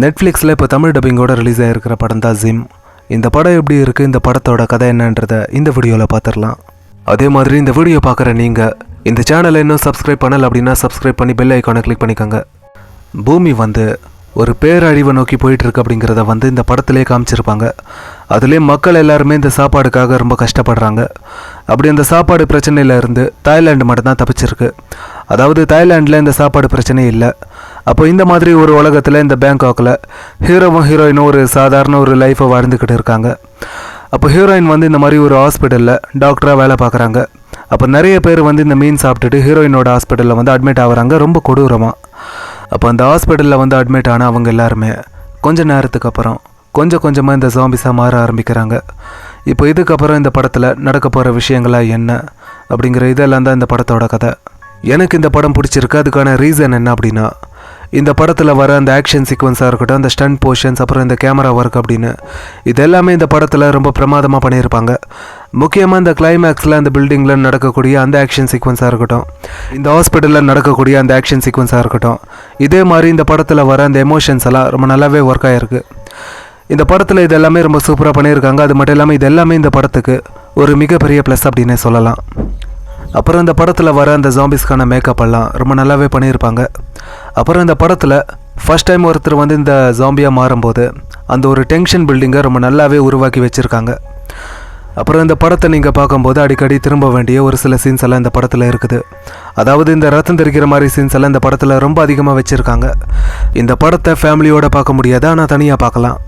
நெட்ஃப்ளிக்ஸில் இப்போ தமிழ் டப்பிங்கோட ரிலீஸ் ஆகிருக்கிற படம் தான் ஜிம். இந்த படம் எப்படி இருக்குது, இந்த படத்தோட கதை என்னன்றதை இந்த வீடியோவில் பார்த்துடலாம். அதே மாதிரி இந்த வீடியோ பார்க்குற நீங்கள் இந்த சேனலை இன்னும் சப்ஸ்கிரைப் பண்ணலை அப்படின்னா சப்ஸ்கிரைப் பண்ணி பெல் ஐக்கானை கிளிக் பண்ணிக்கோங்க. பூமி ஒரு பேரழிவை நோக்கி போயிட்டுருக்கு அப்படிங்கிறத இந்த படத்திலே காமிச்சிருப்பாங்க. அதுலேயே மக்கள் எல்லாருமே இந்த சாப்பாடுக்காக ரொம்ப கஷ்டப்படுறாங்க. அப்படி அந்த சாப்பாடு பிரச்சனையில் இருந்து தாய்லாண்டு மட்டும்தான் தப்பிச்சிருக்கு. அதாவது தாய்லாண்டில் இந்த சாப்பாடு பிரச்சனையே இல்லை. அப்போ இந்த மாதிரி ஒரு உலகத்தில் இந்த பேங்காக்கில் ஹீரோவும் ஹீரோயினும் ஒரு சாதாரண ஒரு லைஃப்பை வாழ்ந்துக்கிட்டு இருக்காங்க. அப்போ ஹீரோயின் இந்த மாதிரி ஒரு ஹாஸ்பிட்டலில் டாக்டராக வேலை பார்க்குறாங்க. அப்போ நிறைய பேர் இந்த மீன் சாப்பிட்டுட்டு ஹீரோயினோட ஹாஸ்பிட்டலில் அட்மிட் ஆகுறாங்க ரொம்ப கொடூரமாக. அப்போ அந்த ஹாஸ்பிட்டலில் அட்மிட் ஆன அவங்க எல்லாருமே கொஞ்ச நேரத்துக்கு அப்புறம் கொஞ்சம் கொஞ்சமாக இந்த ஜாம்பிஸாக மாற ஆரம்பிக்கிறாங்க. இப்போ இதுக்கப்புறம் இந்த படத்தில் நடக்க போகிற விஷயங்களாக என்ன அப்படிங்கிற இதெல்லாம் தான் இந்த படத்தோட கதை. எனக்கு இந்த படம் பிடிச்சிருக்கு. அதுக்கான ரீசன் என்ன அப்படின்னா, இந்த படத்தில் வர அந்த ஆக்ஷன் சீக்வன்ஸாக இருக்கட்டும், அந்த ஸ்டண்ட் போர்ஷன்ஸ், அப்புறம் இந்த கேமரா ஒர்க் அப்படின்னு இது எல்லாமே இந்த படத்தில் ரொம்ப பிரமாதமாக பண்ணியிருப்பாங்க. முக்கியமாக இந்த கிளைமேக்ஸில் அந்த பில்டிங்கில் நடக்கக்கூடிய அந்த ஆக்ஷன் சீக்வன்ஸாக இருக்கட்டும், இந்த ஹாஸ்பிட்டலில் நடக்கக்கூடிய அந்த ஆக்ஷன் சீக்வன்ஸாக இருக்கட்டும், இதே மாதிரி இந்த படத்தில் வர அந்த எமோஷன்ஸ் எல்லாம் ரொம்ப நல்லாவே ஒர்க் ஆகிருக்கு. இந்த படத்தில் இது எல்லாமே ரொம்ப சூப்பராக பண்ணியிருக்காங்க. அது மட்டும் இல்லாமல் இது எல்லாமே இந்த படத்துக்கு ஒரு மிகப்பெரிய ப்ளஸ் அப்படின்னே சொல்லலாம். அப்புறம் இந்த படத்தில் வர அந்த ஜாம்பிஸ்க்கான மேக்கப் எல்லாம் ரொம்ப நல்லாவே பண்ணியிருப்பாங்க. அப்புறம் இந்த படத்தில் ஃபஸ்ட் டைம் ஒருத்தர் இந்த ஜாம்பியாக மாறும்போது அந்த ஒரு டென்ஷன் பில்டிங்கை ரொம்ப நல்லாவே உருவாக்கி வச்சுருக்காங்க. அப்புறம் இந்த படத்தை நீங்கள் பார்க்கும்போது அடிக்கடி திரும்ப வேண்டிய ஒரு சில சீன்ஸ் எல்லாம் இந்த படத்தில் இருக்குது. அதாவது இந்த ரத்தம் தெரிக்கிற மாதிரி சீன்ஸ் எல்லாம் இந்த படத்தில் ரொம்ப அதிகமாக வச்சுருக்காங்க. இந்த படத்தை ஃபேமிலியோடு பார்க்க முடியாது, ஆனால் தனியாக பார்க்கலாம்.